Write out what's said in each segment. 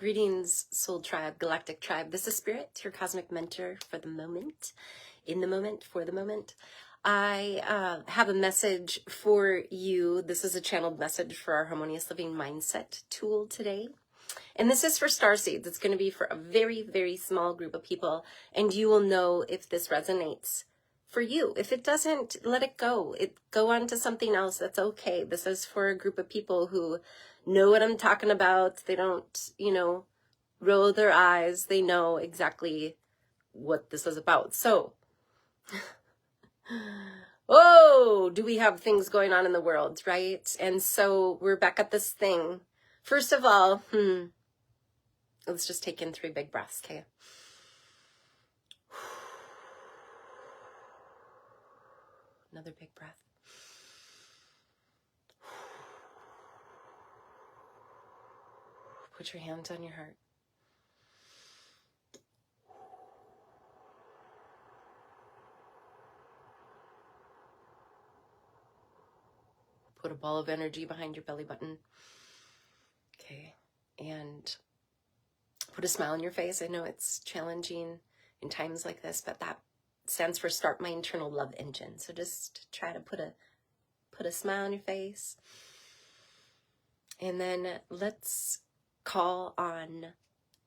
Greetings, Soul Tribe, Galactic Tribe. This is Spirit, your cosmic mentor for the moment, in the moment, for the moment. I have a message for you. This is a channeled message for our Harmonious Living Mindset tool today. And this is for Starseeds. It's going to be for a very, very small group of people. And you will know if this resonates for you. If it doesn't, let it go. Go on to something else. That's okay. This is for a group of people who know what I'm talking about. They don't, roll their eyes. They know exactly what this is about. So, oh, do we have things going on in the world, right? And so we're back at this thing. First of all, let's just take in 3 big breaths, okay? Another big breath. Put your hands on your heart. Put a ball of energy behind your belly button. Okay. And put a smile on your face. I know it's challenging in times like this, but that stands for start my internal love engine. So just try to put a smile on your face. And then let's call on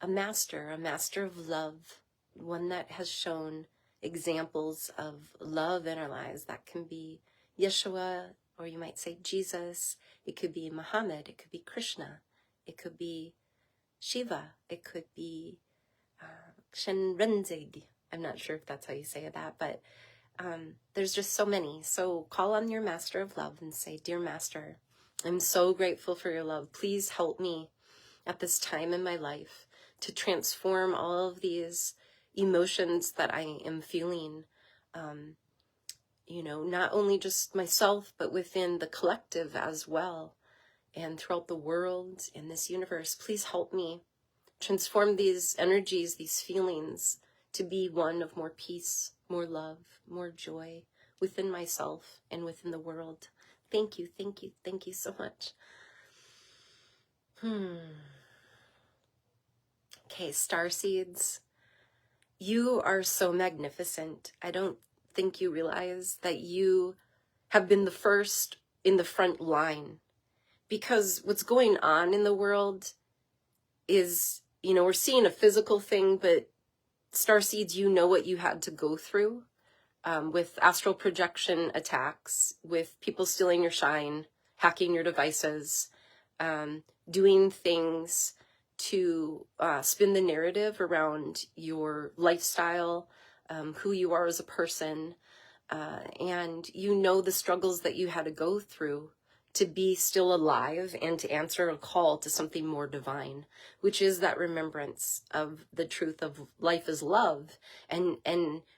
a master of love, one that has shown examples of love in our lives. That can be Yeshua, or you might say Jesus. It could be Muhammad. It could be Krishna. It could be Shiva. It could be Shenrenzig. I'm not sure if that's how you say that, but there's just so many. So call on your master of love and say, Dear Master, I'm so grateful for your love. Please help me at this time in my life to transform all of these emotions that I am feeling, not only just myself, but within the collective as well, and throughout the world, in this universe. Please help me transform these energies, these feelings, to be one of more peace, more love, more joy within myself and within the world. Thank you, thank you, thank you so much. Okay, Starseeds, you are so magnificent. I don't think you realize that you have been the first in the front line, because what's going on in the world is, we're seeing a physical thing, but Starseeds, you know what you had to go through with astral projection attacks, with people stealing your shine, hacking your devices, doing things to spin the narrative around your lifestyle, who you are as a person, and the struggles that you had to go through to be still alive and to answer a call to something more divine, which is that remembrance of the truth of life is love, and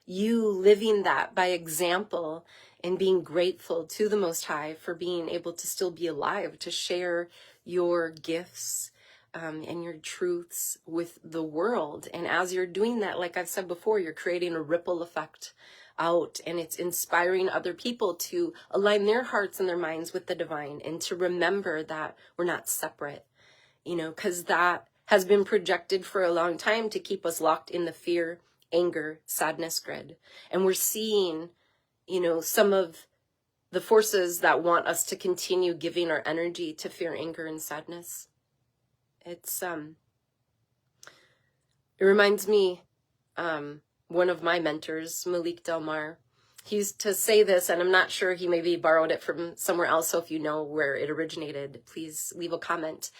you living that by example and being grateful to the Most High for being able to still be alive, to share your gifts and your truths with the world. And as you're doing that, like I've said before, you're creating a ripple effect out, and it's inspiring other people to align their hearts and their minds with the divine, and to remember that we're not separate, because that has been projected for a long time to keep us locked in the fear, anger, sadness grid. And we're seeing, some of the forces that want us to continue giving our energy to fear, anger, and sadness. It's, it reminds me, one of my mentors, Malik Delmar, he used to say this, and I'm not sure, he maybe borrowed it from somewhere else, so if you know where it originated, please leave a comment.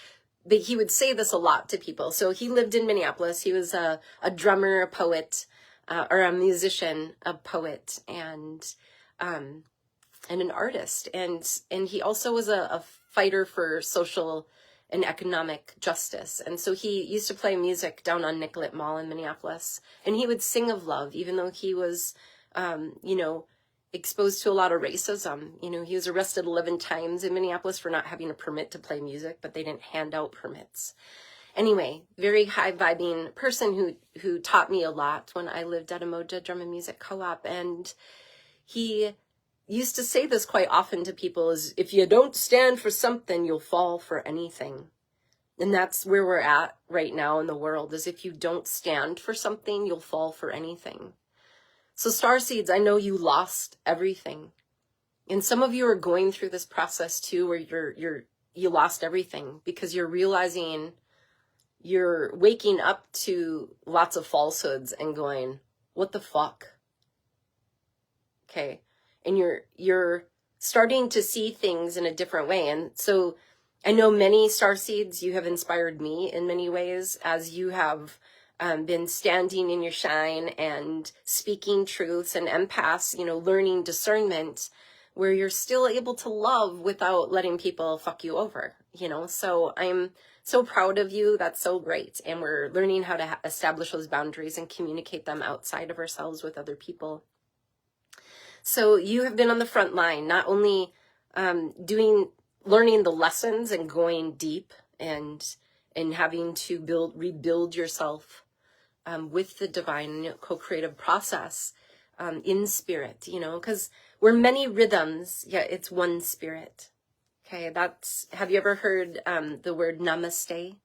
But he would say this a lot to people. So he lived in Minneapolis. He was a drummer, a poet, or a musician, a poet, and an artist. And he also was a fighter for social and economic justice. And so he used to play music down on Nicollet Mall in Minneapolis. And he would sing of love, even though he was, exposed to a lot of racism. He was arrested 11 times in Minneapolis for not having a permit to play music, but they didn't hand out permits. Anyway, very high-vibing person who taught me a lot when I lived at a Moja Drum and Music Co-op. And he used to say this quite often to people, is if you don't stand for something, you'll fall for anything. And that's where we're at right now in the world, is if you don't stand for something, you'll fall for anything. So Starseeds, I know you lost everything. And some of you are going through this process too, where you lost everything because you're realizing, you're waking up to lots of falsehoods and going, what the fuck? Okay. And you're starting to see things in a different way. And so I know many Starseeds, you have inspired me in many ways as you have been standing in your shine and speaking truths, and empaths, learning discernment, where you're still able to love without letting people fuck you over, So I'm so proud of you. That's so great. And we're learning how to establish those boundaries and communicate them outside of ourselves with other people. So you have been on the front line, not only learning the lessons and going deep and having to rebuild yourself with the divine co-creative process in spirit, because we're many rhythms, yet it's one spirit. Okay, have you ever heard the word namaste?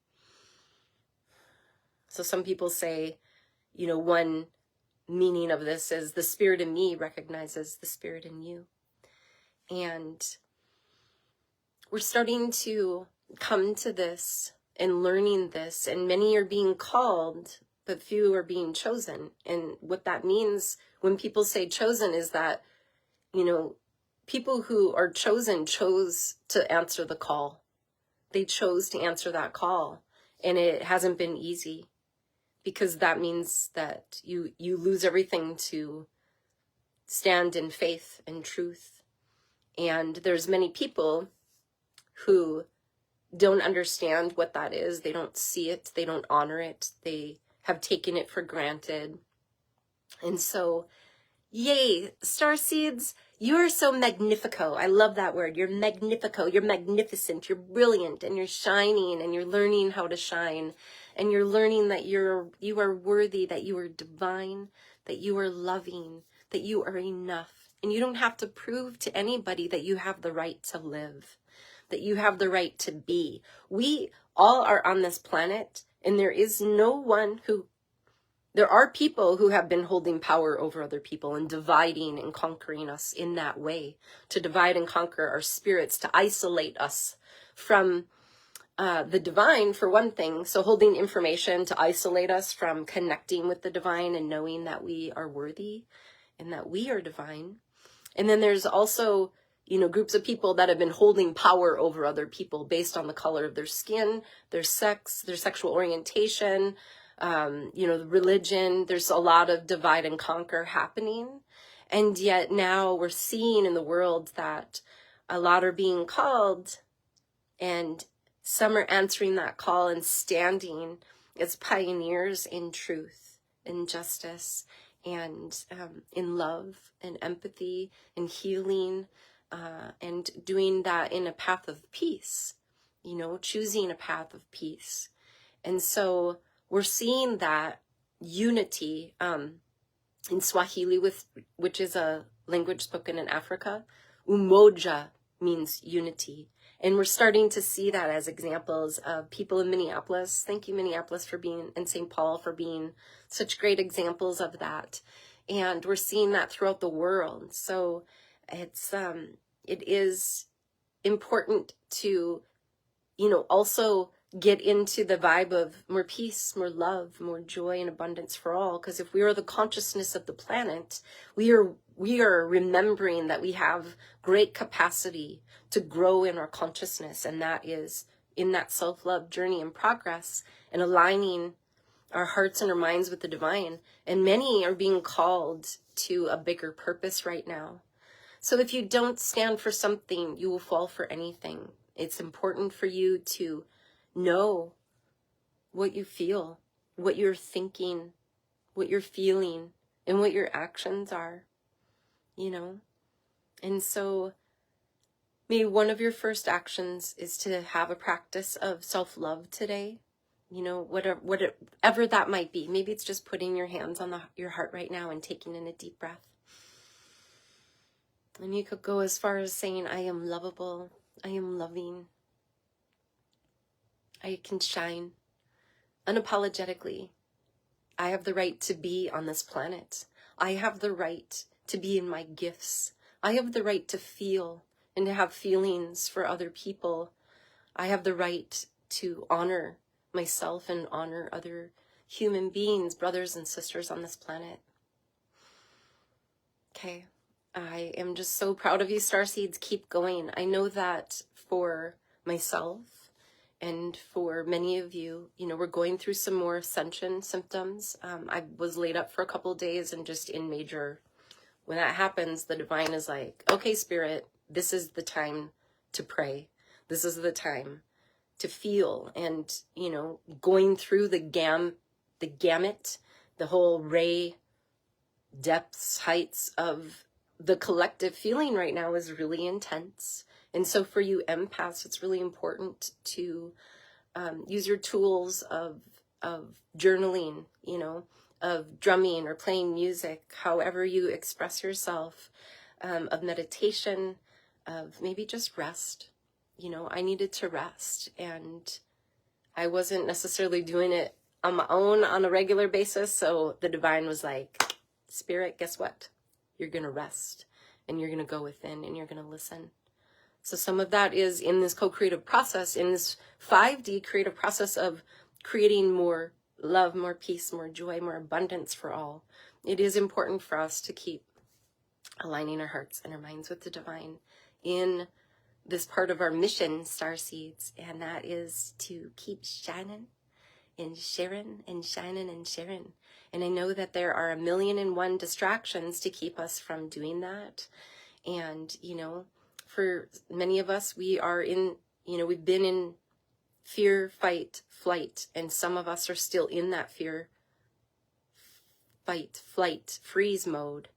So some people say, one meaning of this is the spirit in me recognizes the spirit in you. And we're starting to come to this and learning this, and many are being called, but few are being chosen. And what that means when people say chosen is that, people who are chosen chose to answer the call. They chose to answer that call, and it hasn't been easy, because that means that you lose everything to stand in faith and truth. And there's many people who don't understand what that is. They don't see it. They don't honor it. They have taken it for granted. And so, yay, Starseeds, you are so magnifico. I love that word. You're magnifico. You're magnificent. You're brilliant, and you're shining, and you're learning how to shine. And you're learning that you are worthy, that you are divine, that you are loving, that you are enough. And you don't have to prove to anybody that you have the right to live, that you have the right to be. We all are on this planet, and there are people who have been holding power over other people and dividing and conquering us in that way, to divide and conquer our spirits, to isolate us from the divine, for one thing. So holding information to isolate us from connecting with the divine and knowing that we are worthy and that we are divine. And then there's also, groups of people that have been holding power over other people based on the color of their skin, their sex, their sexual orientation, the religion. There's a lot of divide and conquer happening. And yet now we're seeing in the world that a lot are being called, and some are answering that call and standing as pioneers in truth, in justice, and in love and empathy and healing, and doing that in a path of peace, choosing a path of peace. And so we're seeing that unity in Swahili, which is a language spoken in Africa. Umoja means unity. And we're starting to see that as examples of people in Minneapolis. Thank you, Minneapolis, and St. Paul for being such great examples of that. And we're seeing that throughout the world. So it is important to, also get into the vibe of more peace, more love, more joy and abundance for all. Because if we are the consciousness of the planet, we are remembering that we have great capacity to grow in our consciousness. And that is in that self-love journey and progress, and aligning our hearts and our minds with the divine. And many are being called to a bigger purpose right now. So if you don't stand for something, you will fall for anything. It's important for you to know what you feel, what you're thinking, what you're feeling, and what your actions are, And so maybe one of your first actions is to have a practice of self-love today, whatever that might be. Maybe it's just putting your hands on your heart right now and taking in a deep breath. And you could go as far as saying, I am lovable, I am loving, I can shine unapologetically. I have the right to be on this planet. I have the right to be in my gifts. I have the right to feel and to have feelings for other people. I have the right to honor myself and honor other human beings, brothers and sisters on this planet. Okay, I am just so proud of you, Starseeds. Keep going. I know that for myself and for many of you, we're going through some more ascension symptoms. I was laid up for a couple of days and just in major. When that happens, the divine is like, okay, Spirit, this is the time to pray. This is the time to feel. And, going through the gamut, the whole ray, depths, heights of the collective feeling right now is really intense. And so for you empaths, it's really important to use your tools of journaling, of drumming or playing music, however you express yourself, of meditation, of maybe just rest. I needed to rest, and I wasn't necessarily doing it on my own on a regular basis. So the divine was like, Spirit, guess what? You're going to rest, and you're going to go within, and you're going to listen. So some of that is in this co-creative process, in this 5D creative process of creating more love, more peace, more joy, more abundance for all. It is important for us to keep aligning our hearts and our minds with the divine in this part of our mission, Starseeds, and that is to keep shining and sharing and shining and sharing. And I know that there are 1,000,001 distractions to keep us from doing that. And, for many of us, we are in, we've been in fear, fight, flight, and some of us are still in that fear, fight, flight, freeze mode.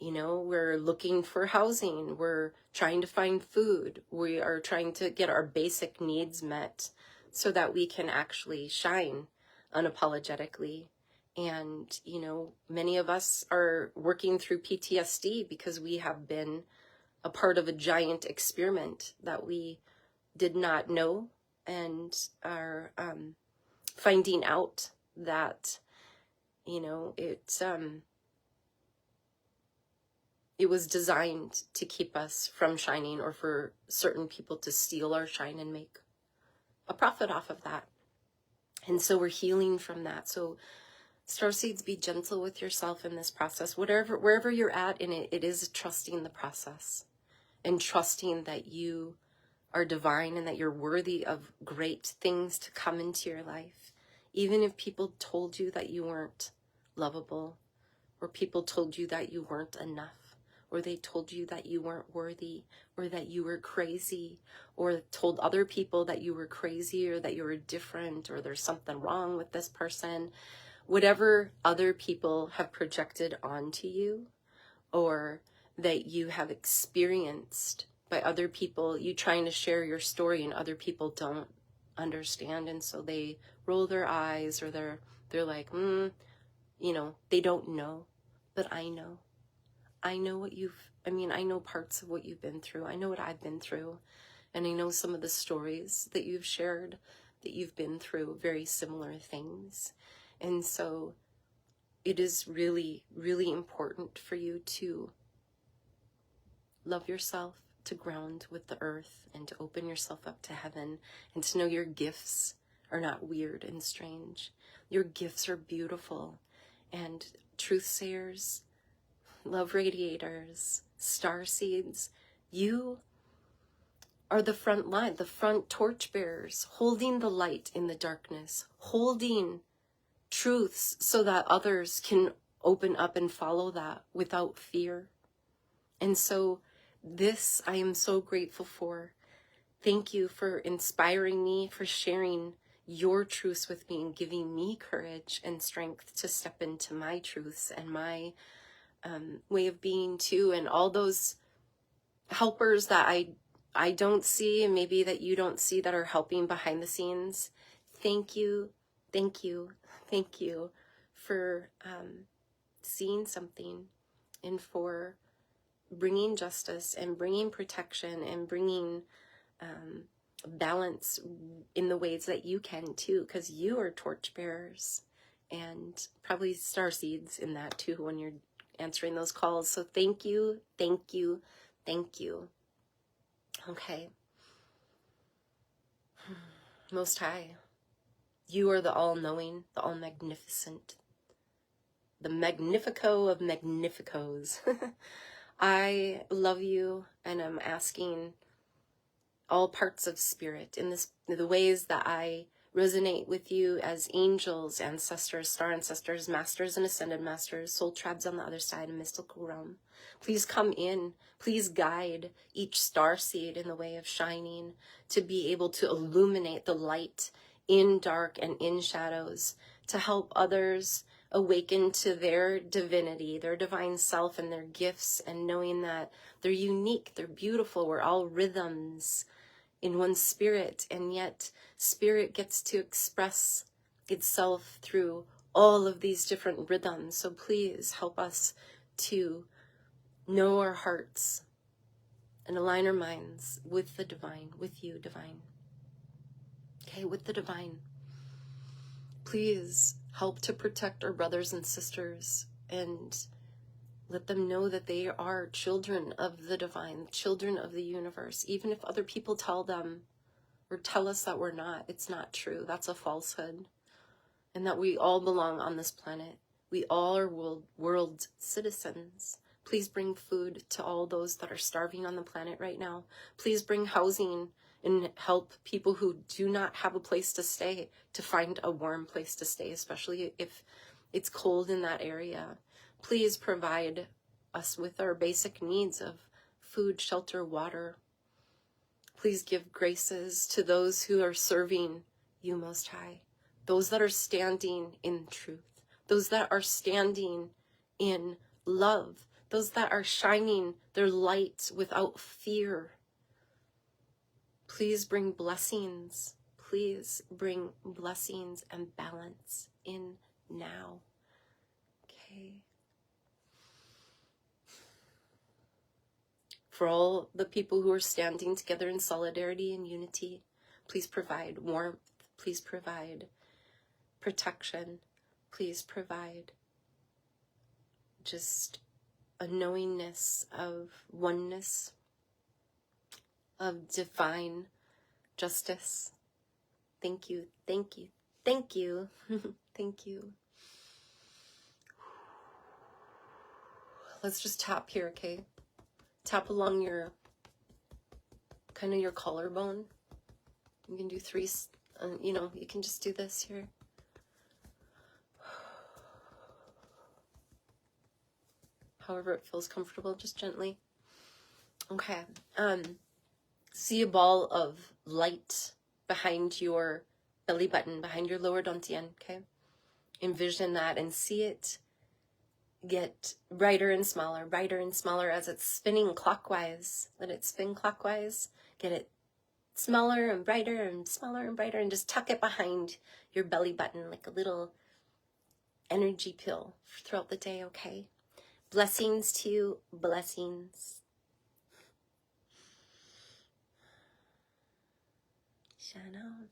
We're looking for housing. We're trying to find food. We are trying to get our basic needs met so that we can actually shine unapologetically. And, many of us are working through PTSD because we have been a part of a giant experiment that we did not know and are finding out that, it was designed to keep us from shining, or for certain people to steal our shine and make a profit off of that. And so we're healing from that. So Starseeds, be gentle with yourself in this process. Wherever you're at in it, it is trusting the process and trusting that you are divine and that you're worthy of great things to come into your life. Even if people told you that you weren't lovable, or people told you that you weren't enough, or they told you that you weren't worthy, or that you were crazy, or told other people that you were crazy, or that you were different, or there's something wrong with this person. Whatever other people have projected onto you, or that you have experienced by other people, you trying to share your story and other people don't understand, and so they roll their eyes, or they're like, they don't know. But I know what I know parts of what you've been through. I know what I've been through, and I know some of the stories that you've shared, that you've been through very similar things. And so it is really, really important for you to love yourself, to ground with the earth, and to open yourself up to heaven, and to know your gifts are not weird and strange. Your gifts are beautiful. And truth sayers, love radiators, Starseeds, you are the front line, the front torch bearers, holding the light in the darkness, holding truths so that others can open up and follow that without fear. And so this I am so grateful for. Thank you for inspiring me, for sharing your truths with me and giving me courage and strength to step into my truths and my way of being too, and all those helpers that I don't see, and maybe that you don't see, that are helping behind the scenes. Thank you, thank you, thank you for seeing something, and for bringing justice and bringing protection and bringing balance in the ways that you can too, because you are torchbearers and probably starseeds in that too when you're answering those calls. So thank you, thank you, thank you. Okay. Most High, you are the all-knowing, the all-magnificent, the magnifico of magnificos. I love you, and I'm asking all parts of spirit in the ways that I resonate with you as angels, ancestors, star ancestors, masters and ascended masters, soul tribes on the other side, and mystical realm. Please come in. Please guide each star seed in the way of shining to be able to illuminate the light in dark and in shadows, to help others awaken to their divinity, their divine self, and their gifts, and knowing that they're unique, they're beautiful, we're all rhythms in one spirit, and yet spirit gets to express itself through all of these different rhythms. So please help us to know our hearts and align our minds with the divine, with you, divine. Okay, with the divine. Please help to protect our brothers and sisters and let them know that they are children of the divine, children of the universe. Even if other people tell them or tell us that we're not, it's not true. That's a falsehood. And that we all belong on this planet. We all are world citizens. Please bring food to all those that are starving on the planet right now. Please bring housing and help people who do not have a place to stay to find a warm place to stay, especially if it's cold in that area. Please provide us with our basic needs of food, shelter, water. Please give graces to those who are serving you, Most High. Those that are standing in truth. Those that are standing in love. Those that are shining their light without fear. Please bring blessings. Please bring blessings and balance in now. Okay. For all the people who are standing together in solidarity and unity, please provide warmth. Please provide protection. Please provide just a knowingness of oneness, of divine justice. Thank you, thank you, thank you, thank you. Let's just tap here, okay? Tap along your, kind of your collarbone. You can do 3, you can just do this here. However it feels comfortable, just gently. Okay. See a ball of light behind your belly button, behind your lower dantian, okay? Envision that and see it get brighter and smaller as it's spinning clockwise. Let it spin clockwise. Get it smaller and brighter and smaller and brighter, and just tuck it behind your belly button like a little energy pill throughout the day, okay? Blessings to you, blessings. Shalom.